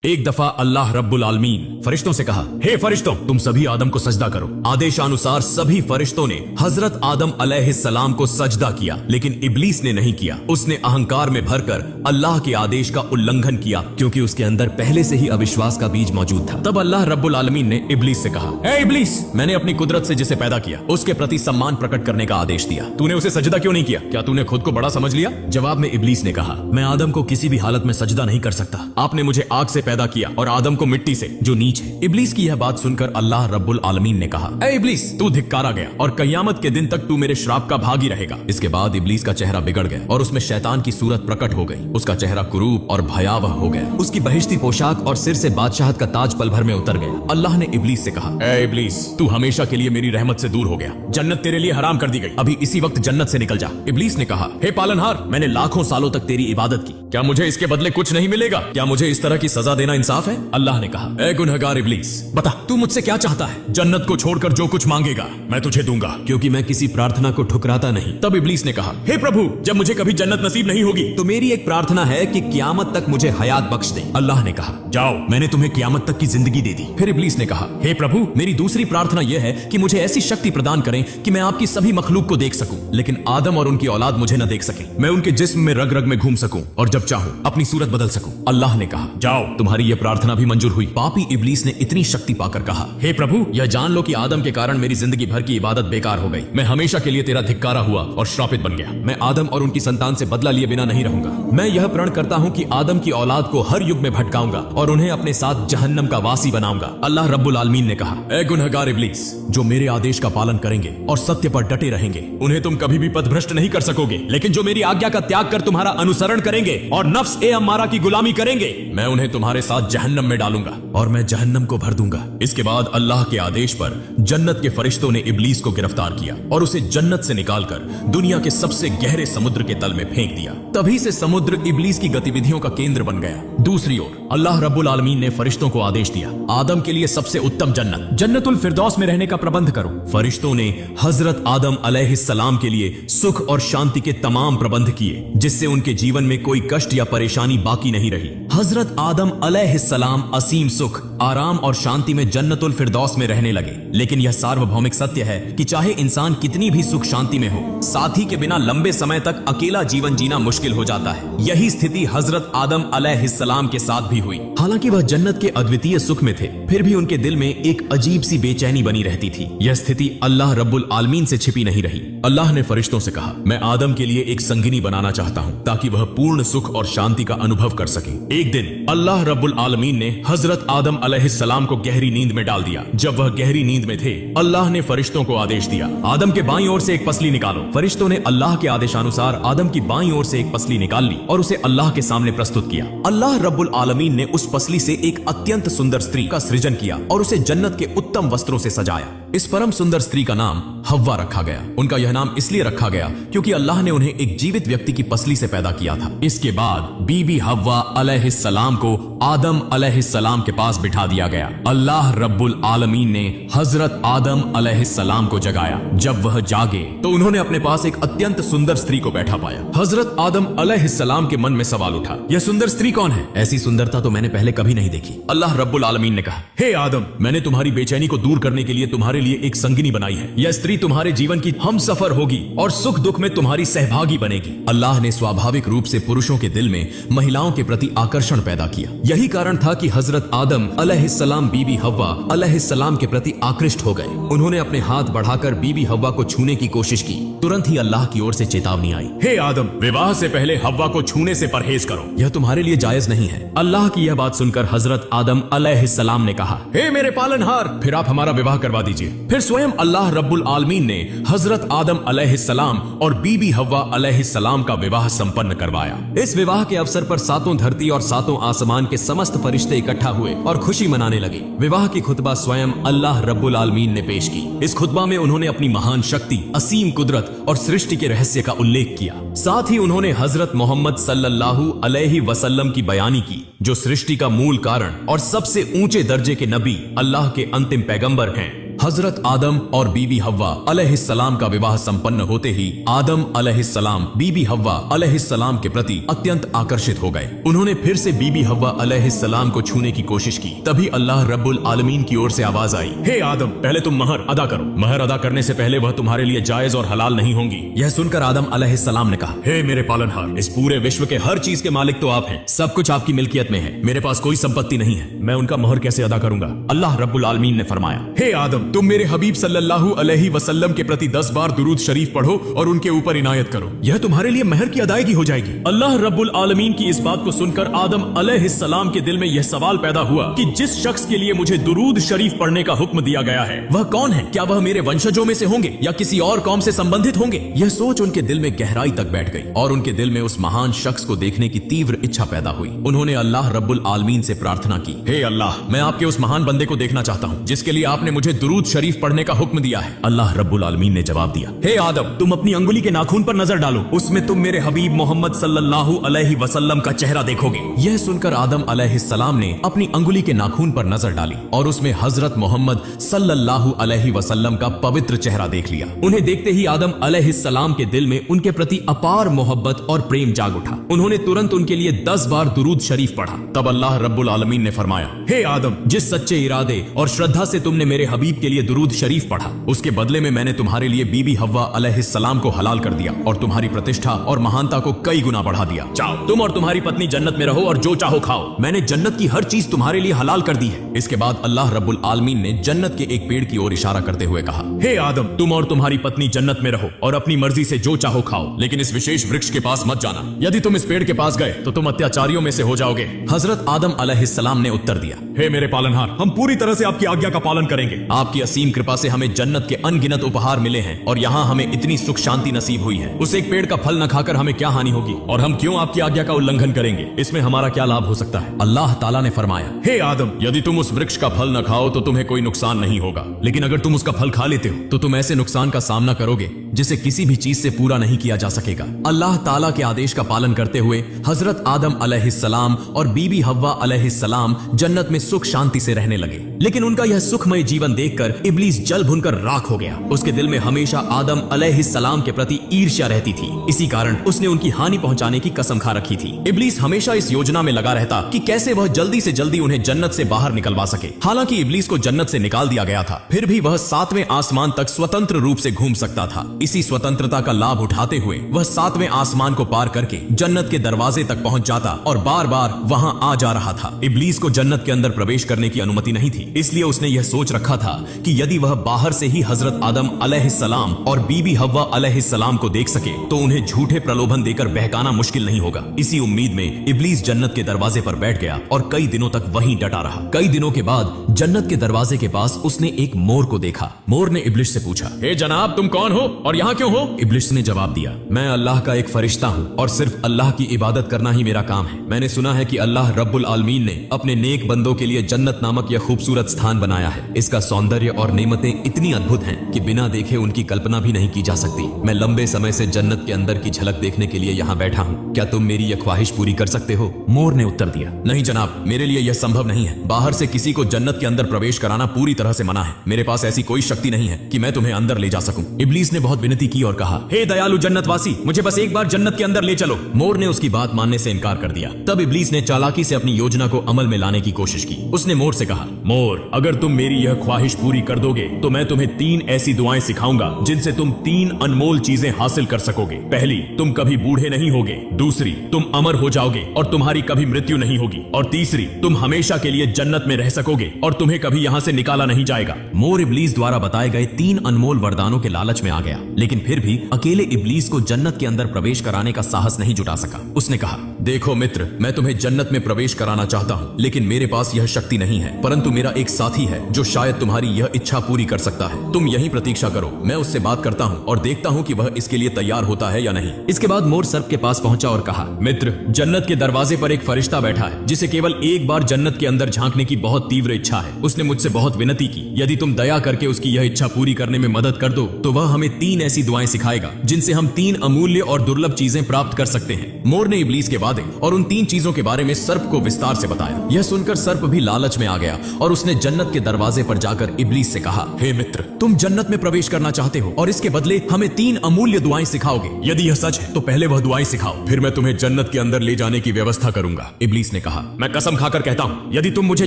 एक दफा अल्लाह रब्बुल आलमीन फरिश्तों से कहा, हे फरिश्तों, तुम सभी आदम को सजदा करो। आदेशानुसार सभी फरिश्तों ने हजरत आदम अलैहिस्सलाम को सजदा किया, लेकिन इब्लीस ने नहीं किया। उसने अहंकार में भरकर अल्लाह के आदेश का उल्लंघन किया, क्योंकि उसके अंदर पहले से ही अविश्वास का बीज मौजूद था। तब अल्लाह रब्बुल आलमीन ने इब्लीस से कहा, हे इब्लीस, मैंने अपनी कुदरत से जिसे पैदा किया उसके प्रति सम्मान प्रकट करने का आदेश दिया, तूने उसे सजदा क्यों नहीं किया? क्या तूने खुद को बड़ा समझ लिया? जवाब में इब्लीस ने कहा, मैं आदम को किसी भी हालत में सजदा नहीं कर सकता। आपने मुझे आग से पैदा किया और आदम को मिट्टी से, जो नीच है। इब्लीस की यह बात सुनकर अल्लाह रब्बुल आलमीन ने कहा, ए इब्लीस, तू धिक्कारा गया और कयामत के दिन तक तू मेरे श्राप का भागी रहेगा। इसके बाद इब्लीस का चेहरा बिगड़ गया और उसमें शैतान की सूरत प्रकट हो गई। उसका चेहरा कुरूप और भयावह हो गया। उसकी बहिश्ती पोशाक और सिर से बादशाहत का ताज पल भर में उतर गया। अल्लाह ने इब्लीस से कहा, ए इब्लीस, तू हमेशा के लिए मेरी रहमत से दूर हो गया। जन्नत तेरे लिए हराम कर दी गई। अभी इसी वक्त जन्नत से निकल जा। इब्लीस ने कहा, हे पालनहार, मैंने लाखों सालों तक तेरी इबादत की, क्या मुझे इसके बदले कुछ नहीं मिलेगा? क्या मुझे इस तरह की सजा देना इंसाफ है? अल्लाह ने कहा, ए गुनहगार इब्लीस, बता तू मुझसे क्या चाहता है? जन्नत को छोड़कर जो कुछ मांगेगा मैं तुझे दूंगा, क्योंकि मैं किसी प्रार्थना को ठुकराता नहीं। तब इब्लीस ने कहा, हे प्रभु, जब मुझे कभी जन्नत नसीब नहीं होगी तो मेरी एक प्रार्थना है कि कियामत तक मुझे हयात बख्श दे। अल्लाह ने कहा, जाओ, मैंने तुम्हें कियामत तक की जिंदगी दे दी। फिर इब्लीस ने कहा, हे प्रभु, मेरी दूसरी प्रार्थना यह है कि मुझे ऐसी शक्ति प्रदान करें कि मैं आपकी सभी मखलूक को देख सकूं, लेकिन आदम और उनकी औलाद मुझे न देख सके। मैं उनके जिस्म में रग रग में घूम सकूं और जब चाहूं अपनी सूरत बदल सकूं। अल्लाह ने कहा, जाओ, तुम्हारी यह प्रार्थना भी मंजूर हुई। पापी इब्लीस ने इतनी शक्ति पाकर कहा, हे प्रभु, यह जान लो कि आदम के कारण मेरी जिंदगी भर की इबादत बेकार हो गई। मैं हमेशा के लिए तेरा धिक्कारा हुआ और श्रापित बन गया। मैं आदम और उनकी संतान से बदला लिए बिना नहीं रहूंगा। मैं यह प्रण करता हूं कि आदम की औलाद को हर युग में भटकाऊंगा और उन्हें अपने साथ जहन्नम का वासी बनाऊंगा। अल्लाह रब्बुल आलमीन ने कहा, ए गुनहगार इब्लीस, जो मेरे आदेश का पालन करेंगे और सत्य पर डटे रहेंगे उन्हें तुम कभी भी पथभ्रष्ट नहीं कर सकोगे, लेकिन जो मेरी आज्ञा का त्याग कर तुम्हारा अनुसरण करेंगे और नफ्स ए अम्मारा की गुलामी करेंगे, मैं उन्हें तुम्हारे साथ जहन्नम में डालूंगा और मैं जहन्नम को भर दूंगा। इसके बाद अल्लाह के आदेश पर जन्नत के फरिश्तों ने इब्लीस को गिरफ्तार किया और उसे जन्नत से निकालकर दुनिया के सबसे गहरे समुद्र के तल में फेंक दिया। तभी से समुद्र इब्लीस की गतिविधियों का केंद्र बन गया। दूसरी ओर अल्लाह रब्बुल आलमीन ने फरिश्तों को आदेश दिया, आदम के लिए सबसे उत्तम जन्नत जन्नतुल फिरदौस में रहने का प्रबंध करो। फरिश्तों ने हजरत आदम अलैहिस्सलाम के लिए सुख और शांति के तमाम प्रबंध किए, जिससे उनके जीवन में कोई कष्ट या परेशानी बाकी नहीं रही। हजरत आदम अलैहिस्सलाम असीम सुख, आराम और शांति में जन्नतुल फिरदौस में रहने लगे। लेकिन यह सार्वभौमिक सत्य है कि चाहे इंसान कितनी भी सुख शांति में हो, साथी के बिना लंबे समय तक अकेला जीवन जीना मुश्किल हो जाता है। यही स्थिति हजरत आदम अलैहिस्सलाम के साथ भी हुई। हालांकि वह जन्नत के अद्वितीय सुख में थे, फिर भी उनके दिल में एक अजीब सी बेचैनी बनी रहती थी। यह स्थिति अल्लाह रब्बुल आलमीन से छिपी नहीं रही। अल्लाह ने फरिश्तों से कहा, मैं आदम के लिए एक संगिनी बनाना चाहता हूँ ताकि वह पूर्ण सुख और शांति का अनुभव कर सके। एक दिन अल्लाह रब्बुल आलमीन ने हजरत आदम अलैहिस्सलाम को गहरी नींद में डाल दिया। जब वह गहरी नींद में थे, अल्लाह ने फरिश्तों को आदेश दिया, आदम के बाईं ओर से एक पसली निकालो। फरिश्तों ने अल्लाह के आदेशानुसार आदम की बाईं ओर से एक पसली निकाल ली और उसे अल्लाह के सामने प्रस्तुत किया। अल्लाह रब्बुल आलमीन ने उस पसली से एक अत्यंत सुंदर स्त्री का सृजन किया और उसे जन्नत के उत्तम वस्त्रों से सजाया। इस परम सुंदर स्त्री का नाम हव्वा रखा गया। उनका यह नाम इसलिए रखा गया क्योंकि अल्लाह ने उन्हें एक जीवित व्यक्ति की पसली से पैदा किया था। इसके बाद बीबी हव्वा अलैहिस्सलाम को आदम अलैहिस्सलाम के पास बिठा दिया गया। अल्लाह रब्बुल आलमीन ने हजरत आदम अलैहिस्सलाम को जगाया। जब वह जागे तो उन्होंने अपने पास एक अत्यंत सुंदर स्त्री को बैठा पाया। हजरत आदम अलैहिस्सलाम के मन में सवाल उठा, यह सुंदर स्त्री कौन है? ऐसी सुंदरता तो मैंने पहले कभी नहीं देखी। अल्लाह रब्बुल आलमीन ने कहा, हे आदम, मैंने तुम्हारी बेचैनी को दूर करने के लिए तुम्हारे लिए एक संगिनी बनाई है। यह स्त्री तुम्हारे जीवन की हम सफर होगी और सुख दुख में तुम्हारी सहभागी बनेगी। अल्लाह ने स्वाभाविक रूप से पुरुषों के दिल में महिलाओं के प्रति आकर्षण पैदा किया। यही कारण था कि हजरत आदम अलैहिस्सलाम बीबी हव्वा अलैहिस्सलाम के प्रति आकृष्ट हो गए। उन्होंने अपने हाथ बढ़ाकर बीबी हव्वा को छूने की कोशिश की। तुरंत ही अल्लाह की ओर से चेतावनी आई, हे आदम, विवाह से पहले हव्वा को छूने से परहेज करो, यह तुम्हारे लिए जायज नहीं है। अल्लाह की यह बात सुनकर हजरत आदम अलैहिस्सलाम ने कहा, हे मेरे पालनहार, फिर आप हमारा विवाह करवा दीजिए। फिर स्वयं अल्लाह रब्बुल आलमीन ने हजरत आदम अलैहिस्सलाम और बीबी हव्वा अलैहिस्सलाम का विवाह संपन्न करवाया। इस विवाह के अवसर पर सातों धरती और सातों आसमान के समस्त फरिश्ते इकट्ठा हुए और खुशी मनाने लगे। विवाह की खुतबा स्वयं अल्लाह रब्बुल आलमीन ने पेश की। इस खुतबा में उन्होंने अपनी महान शक्ति, असीम कुदरत और सृष्टि के रहस्य का उल्लेख किया। साथ ही उन्होंने हजरत मोहम्मद सल्लल्लाहु अलैहि वसल्लम की बयानी की, जो सृष्टि का मूल कारण और सबसे ऊंचे दर्जे के नबी, अल्लाह के अंतिम पैगंबर हैं। हजरत आदम और बीबी हव्वा अलैहिस्सलाम का विवाह संपन्न होते ही आदम अलैहिस्सलाम बीबी हव्वा अलैहिस्सलाम के प्रति अत्यंत आकर्षित हो गए। उन्होंने फिर से बीबी हव्वा अलैहिस्सलाम को छूने की कोशिश की। तभी अल्लाह रब्बुल आलमीन की ओर से आवाज आई, हे आदम, पहले तुम महर अदा करो। महर अदा करने से पहले वह तुम्हारे लिए जायज और हलाल नहीं होंगी। यह सुनकर आदम अलैहिस्सलाम ने कहा, हे मेरे पालनहार, इस पूरे विश्व के हर चीज के मालिक तो आप हैं। सब कुछ आपकी मिल्कियत में है। मेरे पास कोई संपत्ति नहीं है। मैं उनका महर कैसे अदा करूंगा? अल्लाह रब्बुल आलमीन ने फरमाया, हे आदम, तुम मेरे हबीब सल्लल्लाहु अलैहि वसल्लम के प्रति 10 बार दुरूद शरीफ पढ़ो और उनके ऊपर इनायत करो। यह तुम्हारे लिए महर की अदायगी हो जाएगी। अल्लाह रब्बुल आलमीन की इस बात को सुनकर आदम अलैहिस्सलाम के दिल में यह सवाल पैदा हुआ कि जिस शख्स के लिए मुझे दुरूद शरीफ पढ़ने का हुक्म दिया गया है वह कौन है? क्या वह मेरे वंशजों में से होंगे या किसी और कौम से संबंधित होंगे? यह सोच उनके दिल में गहराई तक बैठ गई और उनके दिल में उस महान शख्स को देखने की तीव्र इच्छा पैदा हुई। उन्होंने अल्लाह रब्बुल आलमीन से प्रार्थना की, हे अल्लाह, मैं आपके उस महान बंदे को देखना चाहता हूँ जिसके लिए आपने मुझे दुरूद शरीफ पढ़ने का हुक्म दिया है। अल्लाह रब्बुल आलमीन ने जवाब दिया, हे आदम, तुम अपनी अंगुली के नाखून पर नजर डालो, उसमें तुम मेरे हबीब मोहम्मद सल्लल्लाहु अलैहि वसल्लम का चेहरा देखोगे। यह सुनकर आदम अलैहिस्सलाम ने अपनी अंगुली के नाखून पर नजर डाली और उसमें हजरत मोहम्मद सल्लल्लाहु अलैहि वसल्लम का पवित्र चेहरा देख लिया। उन्हें देखते ही आदम अलैहिस्सलाम के दिल में उनके प्रति अपार मोहब्बत और प्रेम जाग उठा। उन्होंने तुरंत उनके लिए 10 बार दुरूद शरीफ पढ़ा। तब अल्लाह रब्बुल आलमीन ने फरमाया, हे आदम, जिस सच्चे इरादे और श्रद्धा से तुमने मेरे हबीब के लिए दुरूद शरीफ पढ़ा, उसके बदले में मैंने तुम्हारे लिए बीबी हव्वा अलैहिस्सलाम को हलाल कर दिया और तुम्हारी प्रतिष्ठा और महानता को कई गुना बढ़ा दिया। जाओ, तुम और तुम्हारी पत्नी जन्नत में रहो और जो चाहो खाओ। मैंने जन्नत की हर चीज तुम्हारे लिए हलाल कर दी है। इसके बाद अल्लाह रब्बुल आलमीन ने जन्नत के एक पेड़ की ओर इशारा करते हुए कहा, हे आदम, तुम और तुम्हारी पत्नी जन्नत में रहो और अपनी मर्जी से जो चाहो खाओ, लेकिन इस विशेष वृक्ष के पास मत जाना। यदि तुम इस पेड़ के पास गए तो तुम अत्याचारियों में से हो जाओगे। हजरत आदम अलैहिस्सलाम ने उत्तर दिया, हे मेरे पालनहार, हम पूरी तरह से आपकी आज्ञा का पालन करेंगे। आपकी असीम कृपा से हमें जन्नत के अनगिनत उपहार मिले हैं और यहाँ हमें इतनी सुख शांति नसीब हुई है। उस एक पेड़ का फल न खाकर हमें क्या हानि होगी और हम क्यों आपकी आज्ञा का उल्लंघन करेंगे? इसमें हमारा क्या लाभ हो सकता है? अल्लाह ताला ने फरमाया, हे आदम, यदि तुम उस वृक्ष का फल न खाओ तो तुम्हें कोई नुकसान नहीं होगा, लेकिन अगर तुम उसका फल खा लेते हो तो तुम ऐसे नुकसान का सामना करोगे जिसे किसी भी चीज से पूरा नहीं किया जा सकेगा। अल्लाह ताला के आदेश का पालन करते हुए हजरत आदम अलैहिस्सलाम और बीबी हव्वा अलैहिस्सलाम जन्नत में सुख शांति से रहने लगे। लेकिन उनका यह सुखमय जीवन देखकर इब्लीस जल भुनकर राख हो गया। उसके दिल में हमेशा आदम अलैहिस्सलाम के प्रति ईर्ष्या रहती थी। इसी कारण उसने उनकी हानि पहुंचाने की कसम खा रखी थी। इब्लीस हमेशा इस योजना में लगा रहता कि कैसे वह जल्दी से जल्दी उन्हें जन्नत से बाहर निकलवा सके। हालांकि इब्लीस को जन्नत से निकाल दिया गया था, फिर भी वह 7वें आसमान तक स्वतंत्र रूप से घूम सकता था। इसी स्वतंत्रता का लाभ उठाते हुए वह 7वें आसमान को पार करके जन्नत के दरवाजे तक पहुंच जाता और बार बार वहां आ जा रहा था। इब्लीस को जन्नत के अंदर प्रवेश करने की अनुमति नहीं थी, इसलिए उसने यह सोच रखा था कि यदि वह बाहर से ही हजरत आदम अलैहिस्सलाम और बीबी हव्वा अलैहिस्सलाम को देख सके तो उन्हें झूठे प्रलोभन देकर बहकाना मुश्किल नहीं होगा। इसी उम्मीद में इब्लीस जन्नत के दरवाजे पर बैठ गया और कई दिनों तक वहीं डटा रहा। कई दिनों के बाद जन्नत के दरवाजे के पास उसने एक मोर को देखा। मोर ने इब्लीस से पूछा, हे जनाब, तुम कौन हो और यहाँ क्यों हो? इब्लीस ने जवाब दिया, मैं अल्लाह का एक फरिश्ता हूँ और सिर्फ अल्लाह की इबादत करना ही मेरा काम है। मैंने सुना है कि अल्लाह रब्बुल आलमीन ने अपने नेक बंदों के लिए जन्नत नामक यह खूबसूरत स्थान बनाया है। इसका सौंदर्य और नेमतें इतनी अद्भुत हैं कि बिना देखे उनकी कल्पना भी नहीं की जा सकती। मैं लंबे समय से जन्नत के अंदर की झलक देखने के लिए यहाँ बैठा हूँ। क्या तुम मेरी यह ख्वाहिश पूरी कर सकते हो? मोर ने उत्तर दिया, नहीं जनाब, मेरे लिए यह संभव नहीं है। बाहर से किसी को जन्नत के अंदर प्रवेश कराना पूरी तरह से मना है। मेरे पास ऐसी कोई शक्ति नहीं है कि मैं तुम्हें अंदर ले जा सकूं। इब्लीस ने बहुत विनती की और कहा, हे दयालु जन्नतवासी, मुझे बस एक बार जन्नत के अंदर ले चलो। मोर ने उसकी बात मानने से इनकार कर दिया। तब इब्लीस ने चालाकी से अपनी योजना को अमल में लाने की कोशिश की। उसने मोर से कहा, मोर, अगर तुम मेरी यह ख्वाहिश पूरी कर दोगे तो मैं तुम्हें 3 ऐसी दुआएं सिखाऊंगा जिनसे तुम 3 अनमोल चीजें हासिल कर सकोगे। पहली, तुम कभी बूढ़े नहीं होगे। दूसरी, तुम अमर हो जाओगे और तुम्हारी कभी मृत्यु नहीं होगी। और तीसरी, तुम हमेशा के लिए जन्नत में रह सकोगे और तुम्हें कभी यहाँ से निकाला नहीं जाएगा। मोर इब्लीस द्वारा बताए गए 3 अनमोल वरदानों के लालच में आ गया, लेकिन फिर भी अकेले इब्लीस को जन्नत के अंदर प्रवेश कराने का साहस नहीं जुटा सका। उसने कहा, देखो मित्र, मैं तुम्हें जन्नत में प्रवेश कराना चाहता हूँ, लेकिन मेरे पास यह शक्ति नहीं है, परंतु मेरा एक साथी है जो शायद तुम्हारी यह इच्छा पूरी कर सकता है। तुम यहीं प्रतीक्षा करो, मैं उससे बात करता हूँ और देखता हूँ कि वह इसके लिए तैयार होता है या नहीं। इसके बाद मोर सर्प के पास पहुंचा और कहा, मित्र, जन्नत के दरवाजे पर एक फरिश्ता बैठा है जिसे केवल एक बार जन्नत के अंदर झांकने की बहुत तीव्र इच्छा है। उसने मुझसे बहुत विनती की, यदि तुम दया करके उसकी यह इच्छा पूरी करने में मदद कर दो तो वह हमें 3 ऐसी दुआएं सिखाएगा जिनसे हम 3 अमूल्य और दुर्लभ चीजें प्राप्त कर सकते हैं। मोर ने इब्लीस के वादे और उन 3 चीजों के बारे में सर्प को विस्तार से बताया। यह सुनकर सर्प भी लालच में आ गया और उसने जन्नत के दरवाजे पर जाकर इब्लीस से कहा, हे मित्र, तुम जन्नत में प्रवेश करना चाहते हो और इसके बदले हमें 3 अमूल्य दुआएं सिखाओगे। यदि यह सच है तो पहले वह दुआएं सिखाओ, फिर मैं तुम्हें जन्नत के अंदर ले जाने की व्यवस्था करूंगा। इब्लीस ने कहा, मैं कसम खाकर कहता हूँ, यदि तुम मुझे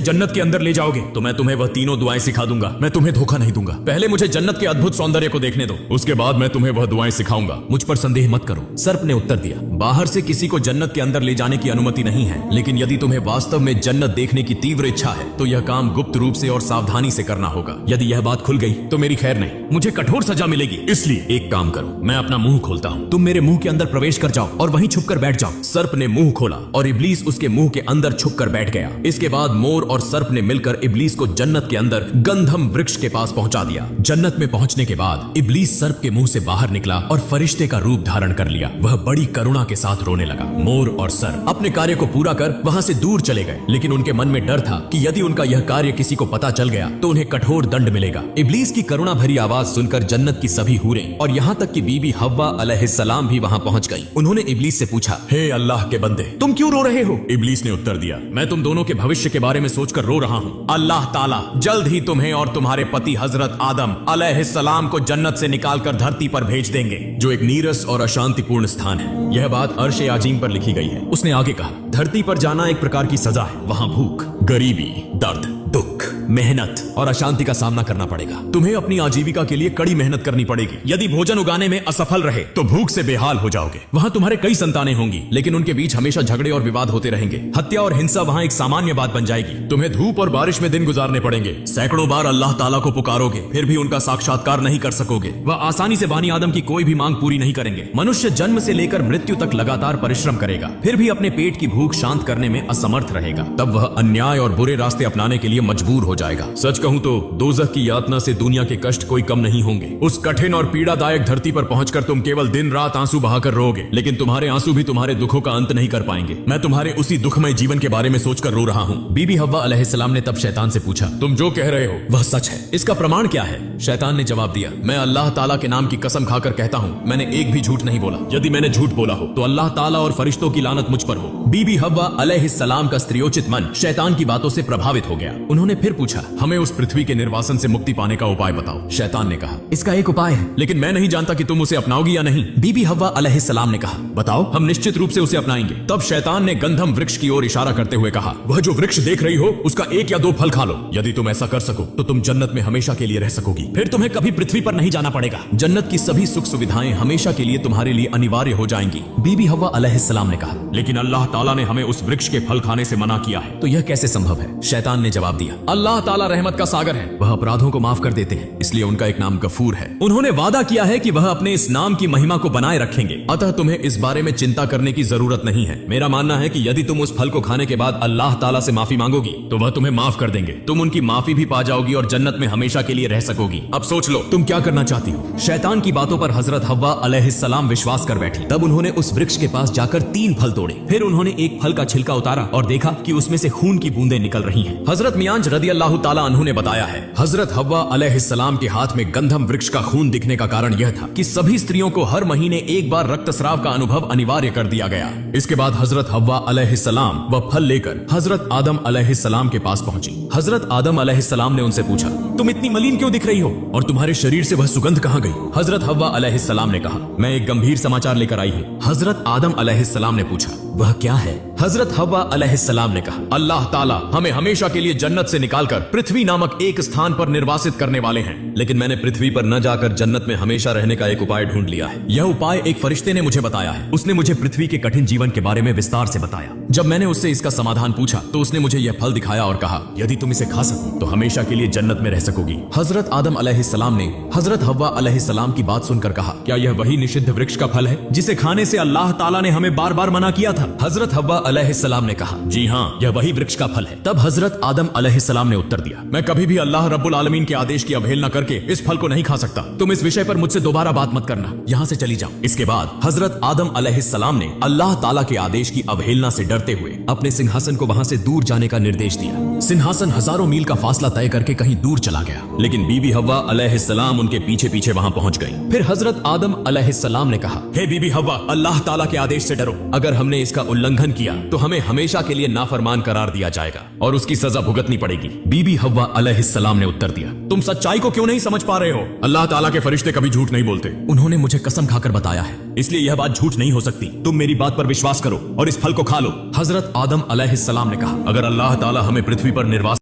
जन्नत के अंदर ले जाओगे तो मैं तुम्हें वह तीनों दुआएं सिखा दूंगा। मैं तुम्हें धोखा नहीं दूंगा। पहले मुझे जन्नत के अद्भुत सौंदर्य को देखने दो, उसके बाद मैं तुम्हें वह दुआएं सिखाऊंगा। मुझ पर संदेह मत करो, सर्प ने उत्तर दिया। बाहर से किसी को जन्नत के अंदर ले जाने की अनुमति नहीं है, लेकिन यदि तुम्हें वास्तव में जन्नत देखने की तीव्र इच्छा है तो यह काम गुप्त रूप से और सावधानी से करना होगा। यदि यह बात खुल गई तो मेरी खैर नहीं, मुझे कठोर सजा मिलेगी। इसलिए एक काम करो, मैं अपना मुंह खोलता हूँ, तुम मेरे मुंह के अंदर प्रवेश कर जाओ और वहीं छुपकर बैठ जाओ। सर्प ने मुंह खोला और इब्लीस उसके मुंह के अंदर छुपकर बैठ गया। इसके बाद मोर और सर्प ने मिलकर इब्लीस को जन्नत के अंदर गंधम वृक्ष के पास पहुंचा दिया। जन्नत में पहुंचने के बाद इब्लीस सर्प के मुंह से बाहर निकला और फरिश्ते का रूप धारण कर लिया। वह बड़ी करुणा के साथ रोने लगा। मोर और सर्प अपने कार्य को पूरा कर वहां से दूर चले गए, लेकिन उनके मन में डर था कि यदि उनका यह कार्य किसी को पता चल गया तो उन्हें कठोर दंड मिलेगा। इब्लीस की करुणा भरी आवाज सुनकर जन्नत की सभी हूरें और यहाँ तक कि बीबी हव्वा अलैहिस्सलाम भी वहाँ पहुँच गई। उन्होंने इब्लीस से पूछा, हे अल्लाह के बंदे, तुम क्यों रो रहे हो? इब्लीस ने उत्तर दिया, मैं तुम दोनों के भविष्य के बारे में सोचकर रो रहा हूँ। अल्लाह ताला जल्द ही तुम्हें और तुम्हारे पति हजरत आदम अलैहिस्सलाम को जन्नत से निकालकर धरती पर भेज देंगे, जो एक नीरस और अशांतिपूर्ण स्थान है। यह बात अर्श आजीम पर लिखी गई है। उसने आगे कहा, धरती पर जाना एक प्रकार की सजा है। वहाँ भूख, गरीबी, दर्द, दुख, मेहनत और अशांति का सामना करना पड़ेगा। तुम्हें अपनी आजीविका के लिए कड़ी मेहनत करनी पड़ेगी। यदि भोजन उगाने में असफल रहे तो भूख से बेहाल हो जाओगे। वहाँ तुम्हारे कई संतानें होंगी, लेकिन उनके बीच हमेशा झगड़े और विवाद होते रहेंगे। हत्या और हिंसा वहाँ एक सामान्य बात बन जाएगी। तुम्हें धूप और बारिश में दिन गुजारने पड़ेंगे। सैकड़ों बार अल्लाह ताला को पुकारोगे, फिर भी उनका साक्षात्कार नहीं कर सकोगे। वह आसानी से बानी आदम की कोई भी मांग पूरी नहीं करेंगे। मनुष्य जन्म से लेकर मृत्यु तक लगातार परिश्रम करेगा, फिर भी अपने पेट की भूख शांत करने में असमर्थ रहेगा। तब वह अन्याय और बुरे रास्ते अपनाने के लिए मजबूर हो जाएगा। सच कहूं तो दोज़ख की यातना से दुनिया के कष्ट कोई कम नहीं होंगे। उस कठिन और पीड़ादायक धरती पर पहुंचकर तुम केवल दिन रात आंसू बहाकर रोओगे, लेकिन तुम्हारे आंसू भी तुम्हारे दुखों का अंत नहीं कर पाएंगे। मैं तुम्हारे उसी दुखमय जीवन के बारे में सोचकर रो रहा हूँ। बीबी हव्वा अलैहिस्सलाम ने तब शैतान से पूछा, तुम जो कह रहे हो वह सच है? इसका प्रमाण क्या है? शैतान ने जवाब दिया, मैं अल्लाह ताला के नाम की कसम खाकर कहता हूँ, मैंने एक भी झूठ नहीं बोला। यदि मैंने झूठ बोला हो तो अल्लाह ताला और फरिश्तों की लानत मुझ पर हो। बीबी हव्वा अलैहिस्सलाम का स्त्रियोचित मन शैतान की बातों से प्रभावित हो गया। उन्होंने फिर पूछा, हमें उस पृथ्वी के निर्वासन से मुक्ति पाने का उपाय बताओ। शैतान ने कहा, इसका एक उपाय है, लेकिन मैं नहीं जानता कि तुम उसे अपनाओगी या नहीं। बीबी हव्वा अलैहिस्सलाम ने कहा, बताओ, हम निश्चित रूप से उसे अपनाएंगे। तब शैतान ने गंधम वृक्ष की ओर इशारा करते हुए कहा, वह जो वृक्ष देख रही हो उसका 1 या 2 फल खा लो। यदि तुम ऐसा कर सको तो तुम जन्नत में हमेशा के लिए रह सकोगी। फिर तुम्हें कभी पृथ्वी पर नहीं जाना पड़ेगा। जन्नत की सभी सुख सुविधाएं हमेशा के लिए तुम्हारे लिए अनिवार्य हो जाएंगी। बीबी हव्वा अलैहिस्सलाम ने कहा, लेकिन अल्लाह ताला ने हमें उस वृक्ष के फल खाने से मना किया है, तो यह कैसे संभव है? शैतान ने जवाब दिया, अल्लाह ताला रहमत का सागर है, वह अपराधों को माफ कर देते हैं, इसलिए उनका एक नाम गफूर है। उन्होंने वादा किया है कि वह अपने इस नाम की महिमा को बनाए रखेंगे, अतः तुम्हें इस बारे में चिंता करने की जरूरत नहीं है। मेरा मानना है कि यदि तुम उस फल को खाने के बाद अल्लाह ताला से माफी मांगोगी तो वह तुम्हें माफ कर देंगे। तुम उनकी माफी भी पा जाओगी और जन्नत में हमेशा के लिए रह सकोगी। अब सोच लो तुम क्या करना चाहती हो। शैतान की बातों पर हजरत हव्वा अलैहिस्सलाम विश्वास कर बैठी। तब उन्होंने उस वृक्ष के पास जाकर 3 फल तोड़े। फिर उन्होंने एक फल का छिलका उतारा और देखा कि उसमें से खून की बूंदें निकल रही हैं। हजरत मियांज रदियल्लाहु ताला अन्हु ने बताया है, हजरत हव्वा अलैहिस्सलाम के हाथ में गंधम वृक्ष का खून दिखने का कारण यह था कि सभी स्त्रियों को हर महीने एक बार रक्तस्राव का अनुभव अनिवार्य कर दिया गया। इसके बाद हजरत हव्वा अलैहिस्सलाम वह फल लेकर हजरत आदम अलैहिस्सलाम के पास पहुंची। हजरत आदम अलैहिस्सलाम ने उनसे पूछा, तुम इतनी मलिन क्यों दिख रही हो और तुम्हारे शरीर से वह सुगंध कहां गई? हजरत हव्वा अलैहिस्सलाम ने कहा, मैं एक गंभीर समाचार लेकर आई हूँ। हजरत आदम अलैहिस्सलाम ने पूछा, वह क्या है? हजरत हव्वा अलैहिस्सलाम ने कहा, अल्लाह ताला हमें हमेशा के लिए जन्नत से निकालकर पृथ्वी नामक एक स्थान पर निर्वासित करने वाले हैं, लेकिन मैंने पृथ्वी पर न जाकर जन्नत में हमेशा रहने का एक उपाय ढूंढ लिया है। यह उपाय एक फरिश्ते ने मुझे बताया है। उसने मुझे पृथ्वी के कठिन जीवन के बारे में विस्तार से बताया। जब मैंने उससे इसका समाधान पूछा तो उसने मुझे यह फल दिखाया और कहा, यदि तुम इसे खा सको तो हमेशा के लिए जन्नत में रह सकोगी। हजरत आदम अलैहिस्सलाम ने हजरत हव्वा अलैहिस्सलाम की बात सुनकर कहा, क्या यह वही निषिद्ध वृक्ष का फल है जिसे खाने से अल्लाह ताला ने हमें बार बार मना किया था? हजरत हव्वा अलैहिस्सलाम ने कहा, जी हाँ, यह वही वृक्ष का फल है। तब हजरत आदम अलैहिस्सलाम ने उत्तर दिया, मैं कभी भी अल्लाह रब्बुल आलमीन के आदेश की अवहेलना करके इस फल को नहीं खा सकता। तुम इस विषय पर मुझसे दोबारा बात मत करना, यहाँ से चली जाओ। इसके बाद हजरत आदम अलैहिस्सलाम ने अल्लाह ताला के आदेश की अवहेलना से डरते हुए अपने सिंहासन को वहाँ से दूर जाने का निर्देश दिया। सिंहासन हजारों मील का फासला तय करके कहीं दूर चला गया, लेकिन बीबी हव्वा अलैहिस्सलाम उनके पीछे पीछे वहाँ पहुँच गई। फिर हजरत आदम अलैहिस्सलाम ने कहा, हे बीबी हव्वा, अल्लाह ताला के आदेश से डरो। अगर हमने इसका उल्लंघन किया तो हमें हमेशा के लिए नाफरमान करार दिया जाएगा और उसकी सजा भुगतनी पड़ेगी। बीबी हव्वा अलैहिस्सलाम ने उत्तर दिया, तुम सच्चाई को क्यों नहीं समझ पा रहे हो? अल्लाह ताला के फरिश्ते कभी झूठ नहीं बोलते। उन्होंने मुझे कसम खाकर बताया है, इसलिए यह बात झूठ नहीं हो सकती। तुम मेरी बात पर विश्वास करो और इस फल को खा लो। हजरत आदम अलैहिस्सलाम ने कहा, अगर अल्लाह ताला हमें पृथ्वी पर निर्वास